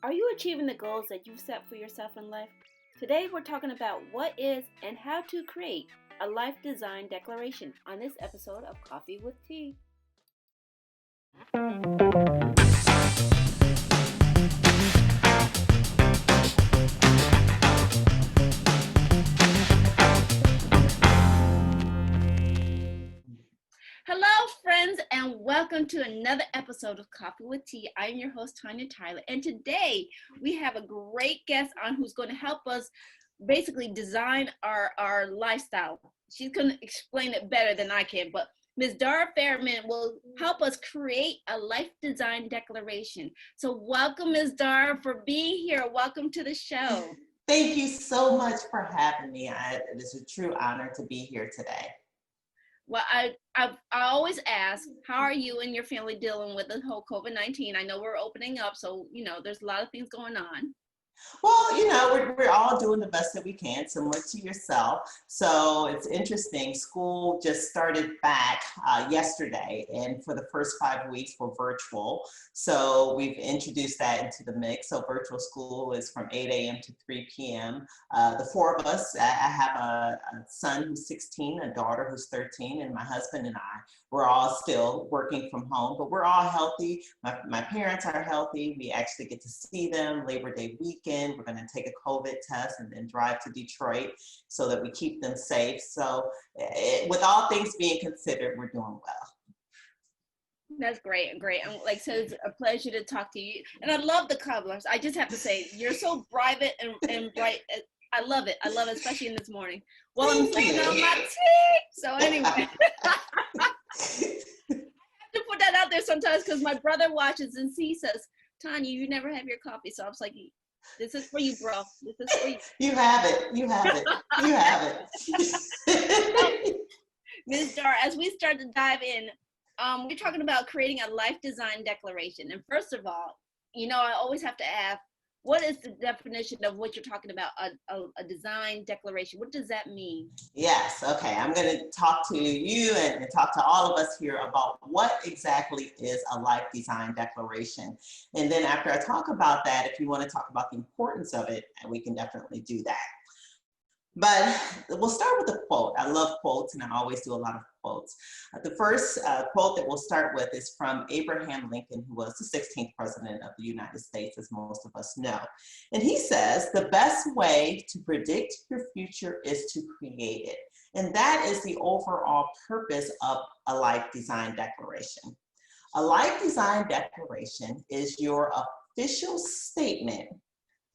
Are you achieving the goals that you've set for yourself in life? Today we're talking about what is and how to create a life design declaration on this episode of Coffee with Tea. Hello, friends, and welcome to another episode of Coffee with Tea. I'm your host, Tonia Tyler, and today we have a great guest on who's going to help us basically design our lifestyle. She's going to explain it better than I can, but Ms. Dara will help us create a life design declaration. So welcome, Ms. Dara, for being here. Welcome to the show. Thank you so much for having me. It is a true honor to be here today. Well, I always ask, how are you and your family dealing with the whole COVID-19? I know we're opening up, so, there's a lot of things going on. Well, we're all doing the best that we can, similar to yourself. So it's interesting. School just started back yesterday, and for the first 5 weeks, we're virtual. So we've introduced that into the mix. So virtual school is from 8 a.m. to 3 p.m. The four of us, I have a son who's 16, a daughter who's 13, and my husband and I, we're all still working from home, but we're all healthy. My parents are healthy. We actually get to see them Labor Day weekend. We're going to take a COVID test and then drive to Detroit so that we keep them safe. So with all things being considered, we're doing well. That's great. And like I said, it's a pleasure to talk to you. And I love the colors. I just have to say, you're so private and bright. I love it. I love it, especially in this morning. Well, I'm sipping on my tea. So anyway, I have to put that out there sometimes because my brother watches and he says, Tanya, you never have your coffee. So I was like, this is for you, bro. This is for you. You have it. You have it. You have it. Ms. Dara, as we start to dive in, we're talking about creating a life design declaration. And first of all, I always have to ask, what is the definition of what you're talking about, a design declaration? What does that mean? Yes, okay. I'm going to talk to you and talk to all of us here about what exactly is a life design declaration. And then after I talk about that, if you want to talk about the importance of it, we can definitely do that. But we'll start with a quote. I love quotes, and I always do a lot of quotes. The first quote that we'll start with is from Abraham Lincoln, who was the 16th president of the United States, as most of us know. And he says, the best way to predict your future is to create it. And that is the overall purpose of a life design declaration. A life design declaration is your official statement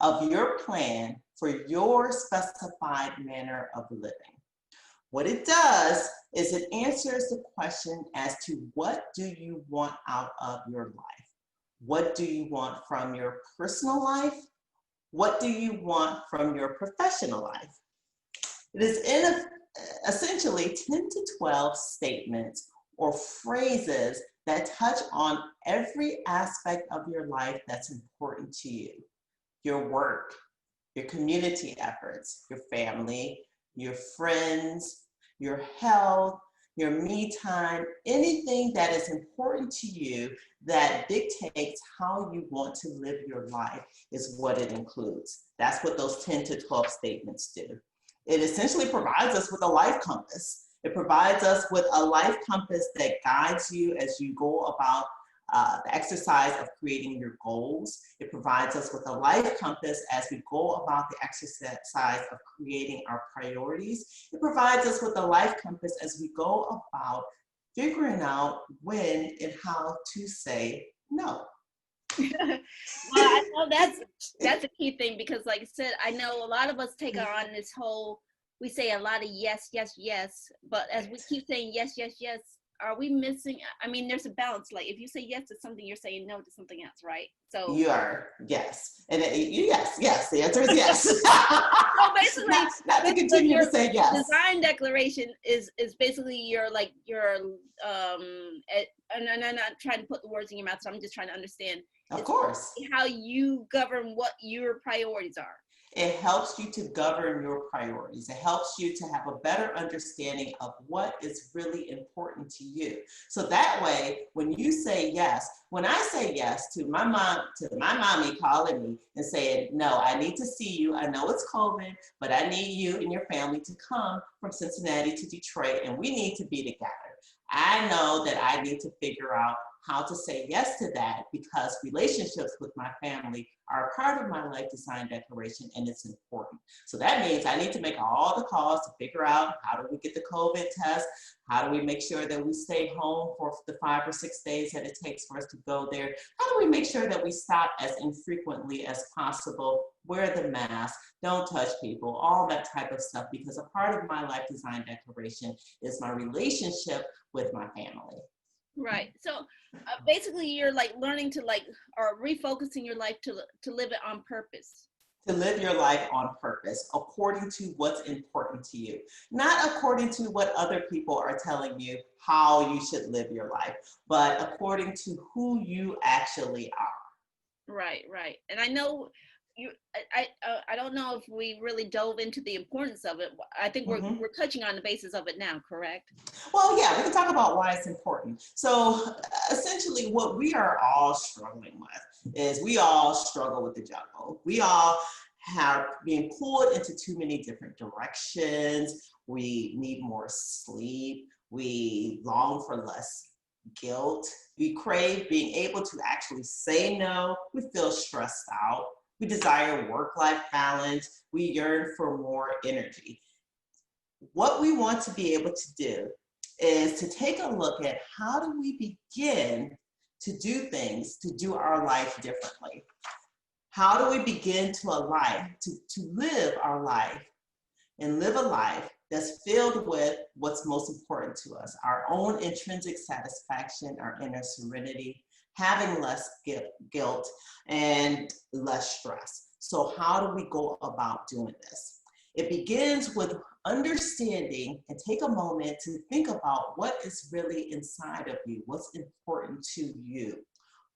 of your plan for your specified manner of living. What it does is it answers the question as to what do you want out of your life? What do you want from your personal life? What do you want from your professional life? It is essentially 10 to 12 statements or phrases that touch on every aspect of your life that's important to you. Your work, your community efforts, your family, your friends, your health, your me time, anything that is important to you that dictates how you want to live your life is what it includes. That's what those 10 to 12 statements do. It essentially provides us with a life compass. It provides us with a life compass that guides you as you go about the exercise of creating your goals. It provides us with a life compass as we go about the exercise of creating our priorities. It provides us with a life compass as we go about figuring out when and how to say no. Well, I know that's a key thing because, like I said, I know a lot of us take on this whole, we say a lot of yes, yes, yes, but as we keep saying yes, yes, yes, are we missing? I mean, there's a balance. Like if you say yes to something, you're saying no to something else, right? So you are, yes. And yes, the answer is yes. So basically, not to continue to say yes. Design declaration is basically your and I'm not trying to put the words in your mouth, so I'm just trying to understand. Of course. How you govern what your priorities are. It helps you to govern your priorities. It helps you to have a better understanding of what is really important to you. So that way, when you say yes, when I say yes to my mom, to my mommy calling me and saying, no, I need to see you. I know it's COVID, but I need you and your family to come from Cincinnati to Detroit, and we need to be together. I know that I need to figure out how to say yes to that, because relationships with my family are a part of my life design declaration, and it's important. So that means I need to make all the calls to figure out, how do we get the COVID test? How do we make sure that we stay home for the 5 or 6 days that it takes for us to go there? How do we make sure that we stop as infrequently as possible, wear the mask, don't touch people, all that type of stuff, because a part of my life design declaration is my relationship with my family. Right. So basically you're like learning to like, or refocusing your life to live it on purpose. To live your life on purpose, according to what's important to you, not according to what other people are telling you how you should live your life, but according to who you actually are. Right, right. And I know you, I don't know if we really dove into the importance of it. I think we're touching on the basis of it now, correct? Well, yeah, we can talk about why it's important. So essentially what we are all struggling with is we all struggle with the juggle. We all have been pulled into too many different directions. We need more sleep. We long for less guilt. We crave being able to actually say no. We feel stressed out. We desire work-life balance. We yearn for more energy. What we want to be able to do is to take a look at, how do we begin to do things, to do our life differently? How do we begin to live our life and live a life that's filled with what's most important to us, our own intrinsic satisfaction, our inner serenity, having less guilt and less stress. So how do we go about doing this? It begins with understanding, and take a moment to think about what is really inside of you, what's important to you.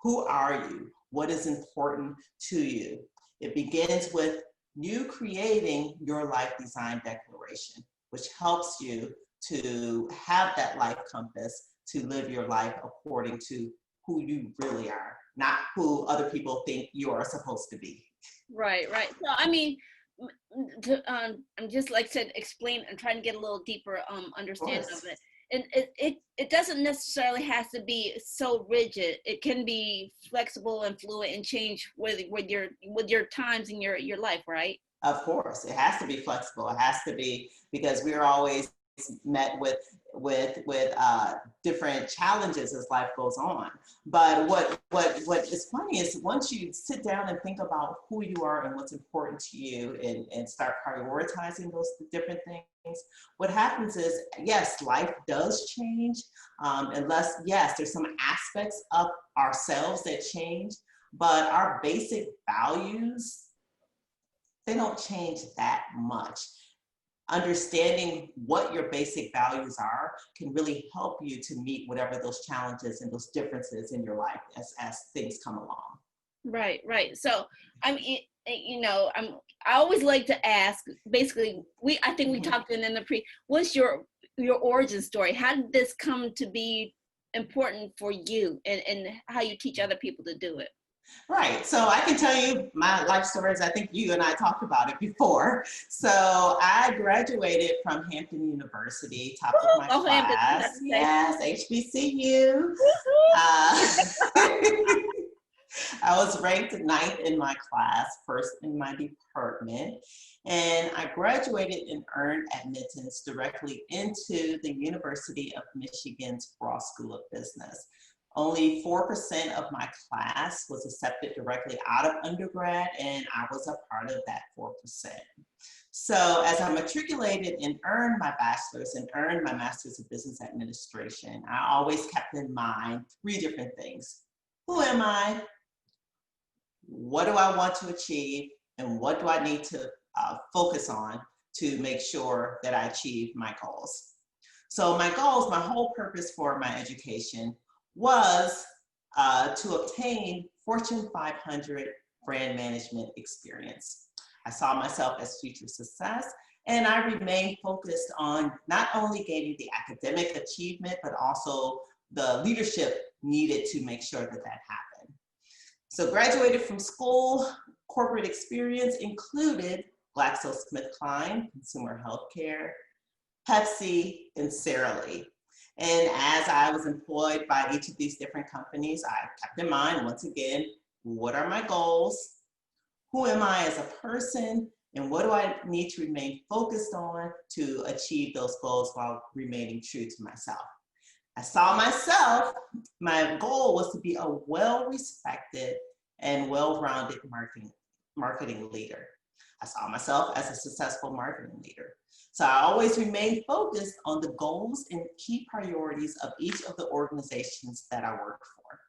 Who are you? What is important to you? It begins with you creating your life design declaration, which helps you to have that life compass to live your life according to who you really are, not who other people think you are supposed to be. Right, right. So, I mean, I'm just like I said, explain and trying to get a little deeper understanding of it. And it doesn't necessarily have to be so rigid. It can be flexible and fluid and change with your times in your life, right? Of course, it has to be flexible. It has to be, because we're always met with different challenges as life goes on. But what is funny is, once you sit down and think about who you are and what's important to you, and start prioritizing those different things, what happens is, yes, life does change. Unless, yes, there's some aspects of ourselves that change, but our basic values, they don't change that much. Understanding what your basic values are can really help you to meet whatever those challenges and those differences in your life as things come along. Right, right. So I mean, I always like to ask, basically, I think we talked in the what's your origin story? How did this come to be important for you, and how you teach other people to do it? Right. So I can tell you my life stories. I think you and I talked about it before. So I graduated from Hampton University, top of my class. Yes, HBCU. I was ranked 9th in my class, 1st in my department, and I graduated and earned admittance directly into the University of Michigan's Ross School of Business. Only 4% of my class was accepted directly out of undergrad, and I was a part of that 4%. So as I matriculated and earned my bachelor's and earned my master's of business administration, I always kept in mind 3 different things. Who am I? What do I want to achieve? And what do I need to focus on to make sure that I achieve my goals? So my goals, my whole purpose for my education was to obtain Fortune 500 brand management experience. I saw myself as future success, and I remained focused on not only gaining the academic achievement, but also the leadership needed to make sure that that happened. So graduated from school, corporate experience included GlaxoSmithKline, Consumer Healthcare, Pepsi, and Sara Lee. And as I was employed by each of these different companies, I kept in mind, once again, what are my goals? Who am I as a person? And what do I need to remain focused on to achieve those goals while remaining true to myself? I saw myself, my goal was to be a well-respected and well-rounded marketing leader. I saw myself as a successful marketing leader. So I always remained focused on the goals and key priorities of each of the organizations that I worked for.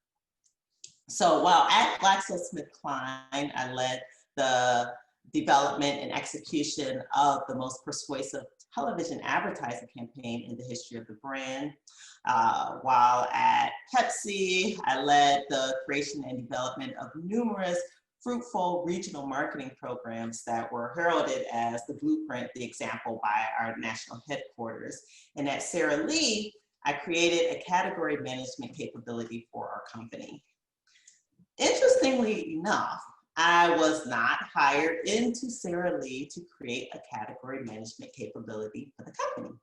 So while at GlaxoSmithKline, I led the development and execution of the most persuasive television advertising campaign in the history of the brand. While at Pepsi, I led the creation and development of numerous fruitful regional marketing programs that were heralded as the blueprint, the example by our national headquarters. And at Sara Lee, I created a category management capability for our company. Interestingly enough, I was not hired into Sara Lee to create a category management capability for the company.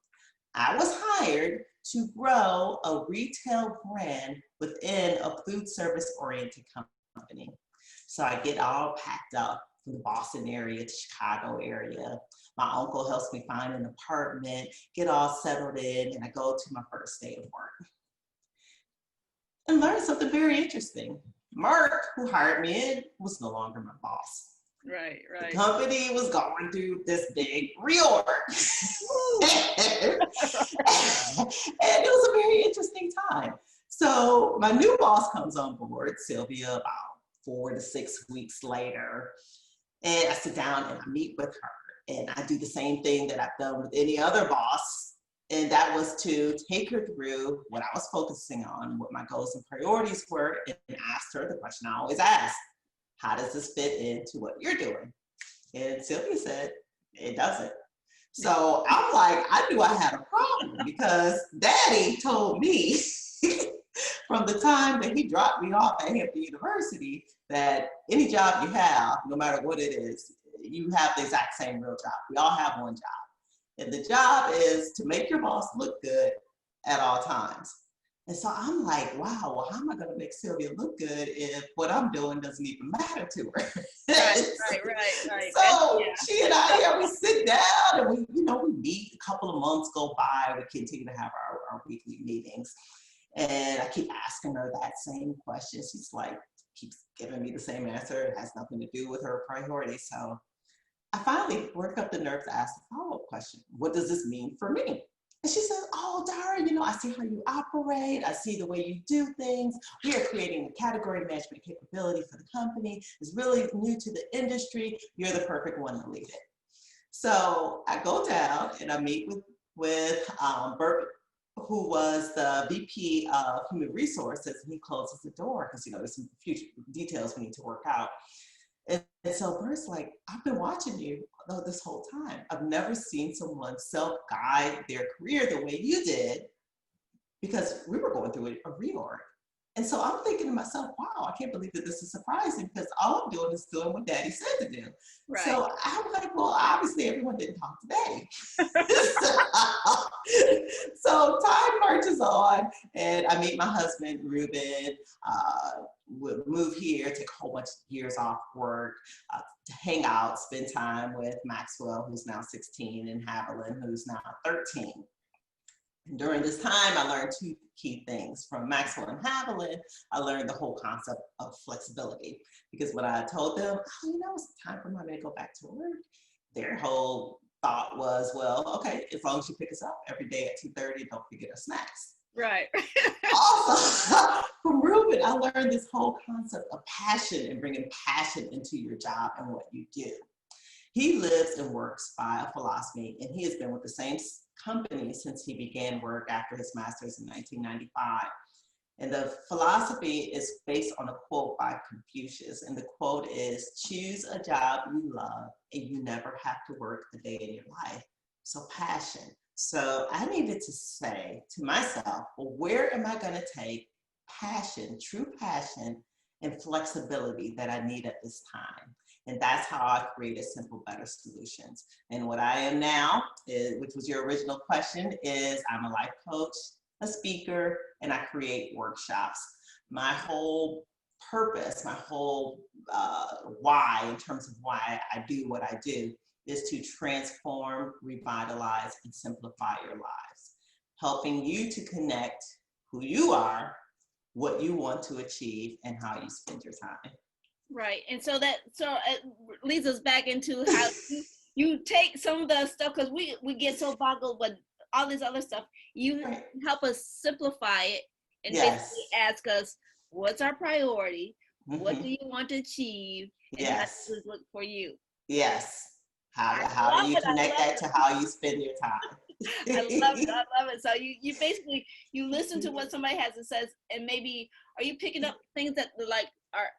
I was hired to grow a retail brand within a food service oriented company. So I get all packed up from the Boston area to Chicago area. My uncle helps me find an apartment, get all settled in, and I go to my first day of work. And learn something very interesting. Mark, who hired me in, was no longer my boss. Right. The company was going through this big reorg. And it was a very interesting time. So my new boss comes on board, Sylvia, about 4 to 6 weeks later. And I sit down and I meet with her. And I do the same thing that I've done with any other boss. And that was to take her through what I was focusing on, what my goals and priorities were, and ask her the question I always ask: how does this fit into what you're doing? And Sylvia said, it doesn't. So I'm like, I knew I had a problem because Daddy told me from the time that he dropped me off at Hampton University that any job you have, no matter what it is, you have the exact same real job. We all have one job. And the job is to make your boss look good at all times. And so I'm like, wow, well, how am I going to make Sylvia look good if what I'm doing doesn't even matter to her? Right. So she and I, we sit down and we meet. A couple of months go by. We continue to have our weekly meetings. And I keep asking her that same question. She's like, keeps giving me the same answer. It has nothing to do with her priorities. So I finally worked up the nerve to ask a follow-up question. What does this mean for me? And she said, oh, Dara, I see how you operate. I see the way you do things. We are creating a category management capability for the company. It's really new to the industry. You're the perfect one to lead it. So I go down and I meet with Bert, who was the VP of Human Resources, and he closes the door because, there's some future details we need to work out. And so Bert's like, I've been watching you this whole time. I've never seen someone self-guide their career the way you did, because we were going through a reorg. And so I'm thinking to myself, wow, I can't believe that this is surprising, because all I'm doing is doing what Daddy said to do. Right. So I'm like, well, obviously everyone didn't talk to Daddy. So time marches on, and I meet my husband, Ruben. We'll move here, take a whole bunch of years off work, to hang out, spend time with Maxwell, who's now 16, and Haviland, who's now 13. And during this time, I learned two key things. From Maxwell and Haviland, I learned the whole concept of flexibility. Because when I told them, it's time for Mommy to go back to work, their whole thought was, well, okay, as long as you pick us up every day at 2:30, don't forget our snacks. Right. Also, from Ruben, I learned this whole concept of passion and bringing passion into your job and what you do. He lives and works by a philosophy, and he has been with the same company since he began work after his master's in 1995. And the philosophy is based on a quote by Confucius. And the quote is, choose a job you love and you never have to work a day in your life. So passion. So I needed to say to myself, well, where am I going to take passion, true passion, and flexibility that I need at this time? And that's how I created Simple Better Solutions. And what I am now, which was your original question, is I'm a life coach, a speaker, and I create workshops. My whole purpose, my whole why, in terms of why I do what I do, is to transform, revitalize, and simplify your lives, helping you to connect who you are, what you want to achieve, and how you spend your time. Right. And so it leads us back into how you take some of the stuff, because we get so boggled with all this other stuff. You Right. help us simplify it and Yes. basically ask us, what's our priority? Mm-hmm. What do you want to achieve? And yes. how does it look for you? Yes. How do you connect that to how you spend your time? I love it. I love it. So you basically, you listen to what somebody has to say, and maybe, are you picking up things that like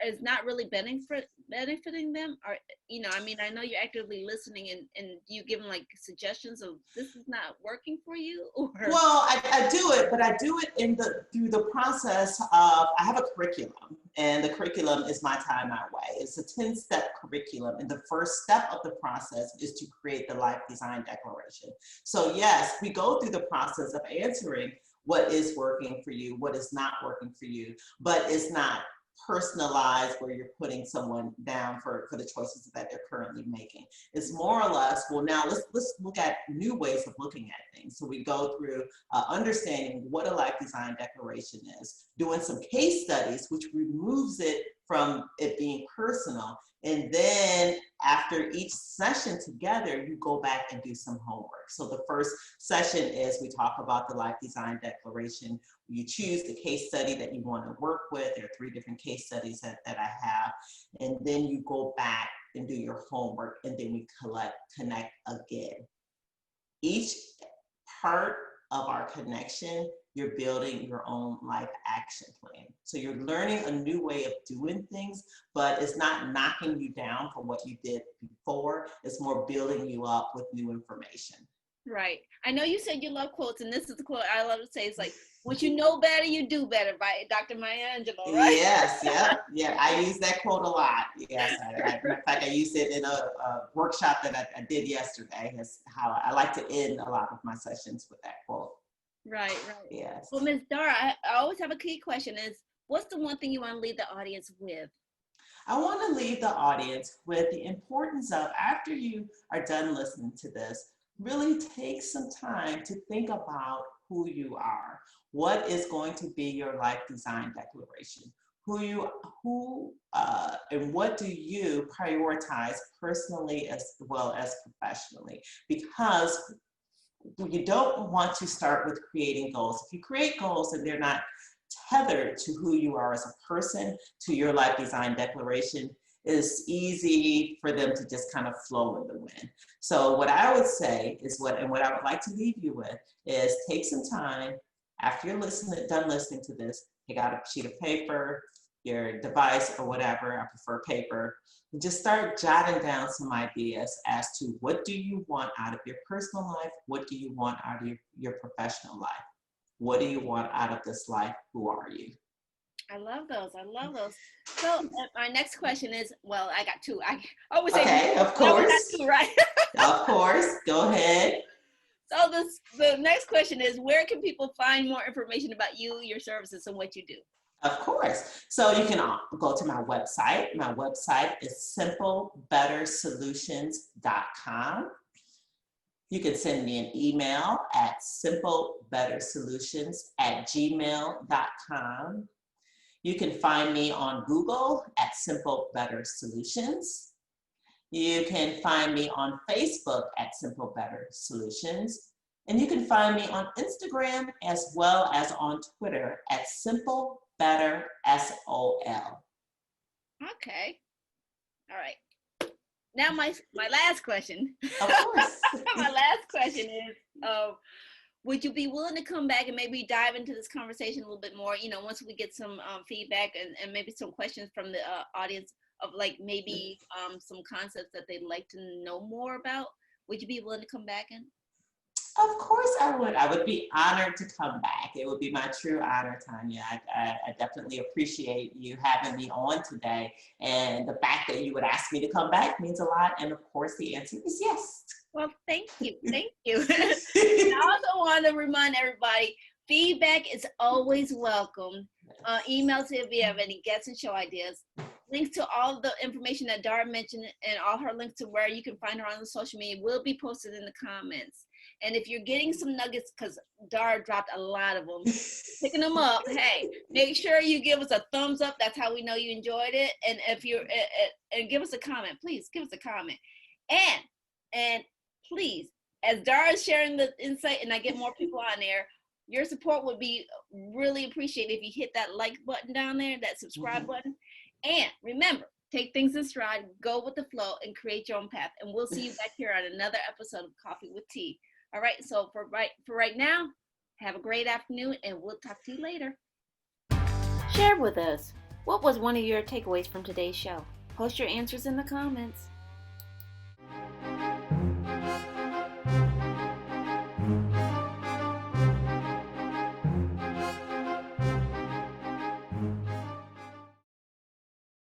is not really benefiting them? Or, you know, I mean, I know you're actively listening, and you give them like suggestions of, this is not working for you, or? Well, I do it, but I do it through the process of, I have a curriculum, and the curriculum is My Time, My Way. It's a 10-step curriculum, and the first step of the process is to create the Life Design Declaration. So yes, we go through the process of answering what is working for you, what is not working for you, but it's not personalized where you're putting someone down for the choices that they're currently making. It's more or less, well, now let's look at new ways of looking at things. So we go through understanding what a life design declaration is, doing some case studies, which removes it from it being personal. And then after each session together, you go back and do some homework. So the first session is we talk about the life design declaration. You choose the case study that you want to work with. There are 3 different case studies that I have. And then you go back and do your homework, and then we connect again. Each part of our connection, you're building your own life action plan. So you're learning a new way of doing things, but it's not knocking you down from what you did before. It's more building you up with new information. Right. I know you said you love quotes, and this is the quote I love to say. It's like, what you know better, you do better, by Dr. Maya Angelou, right? Yes, yeah. I use that quote a lot. Yes, in fact, I used it in a workshop that I did yesterday. That's how I like to end a lot of my sessions with that quote. Right. Yes. Well, Ms. Dara, I always have a key question is, what's the one thing you want to leave the audience with? I want to leave the audience with the importance of, after you are done listening to this, really take some time to think about who you are. What is going to be your life design declaration? And what do you prioritize personally as well as professionally? Because you don't want to start with creating goals. If you create goals and they're not tethered to who you are as a person, to your life design declaration, it's easy for them to just kind of flow in the wind. So what I would say is what I would like to leave you with is, take some time after you're done listening to this, take out a sheet of paper, your device or whatever, I prefer paper, and just start jotting down some ideas as to what do you want out of your personal life, what do you want out of your professional life, what do you want out of this life, who are you? I love those. So my next question is, well, I got 2. I always say, okay, of course. I got 2, right? Of course, go ahead. So the next question is, where can people find more information about you, your services, and what you do? Of course. So you can go to my website. My website is simplebettersolutions.com. You can send me an email at simplebettersolutions@gmail.com. You can find me on Google at Simple Better Solutions. You can find me on Facebook at Simple Better Solutions. And you can find me on Instagram as well as on Twitter at Simple Better SOL. Okay. All right. Now my last question. Of course. My last question is, would you be willing to come back and maybe dive into this conversation a little bit more, once we get some feedback and maybe some questions from the audience of like maybe some concepts that they'd like to know more about? Would you be willing to come back in? Of course I would. I would be honored to come back. It would be my true honor, Tonia. I definitely appreciate you having me on today. And the fact that you would ask me to come back means a lot. And of course, the answer is yes. Well, thank you. Thank you. I also want to remind everybody, feedback is always welcome. Emails if you have any guest and show ideas. Links to all the information that Dara mentioned and all her links to where you can find her on the social media will be posted in the comments. And if you're getting some nuggets, because Dara dropped a lot of them, picking them up, hey, make sure you give us a thumbs up. That's how we know you enjoyed it. And if you're, and give us a comment, please give us a comment. And please, as Dara is sharing the insight and I get more people on there, your support would be really appreciated if you hit that like button down there, that subscribe button. And remember, take things in stride, go with the flow, and create your own path. And we'll see you back here on another episode of Coffee with Tea. All right, so for right now, have a great afternoon, and we'll talk to you later. Share with us, what was one of your takeaways from today's show? Post your answers in the comments.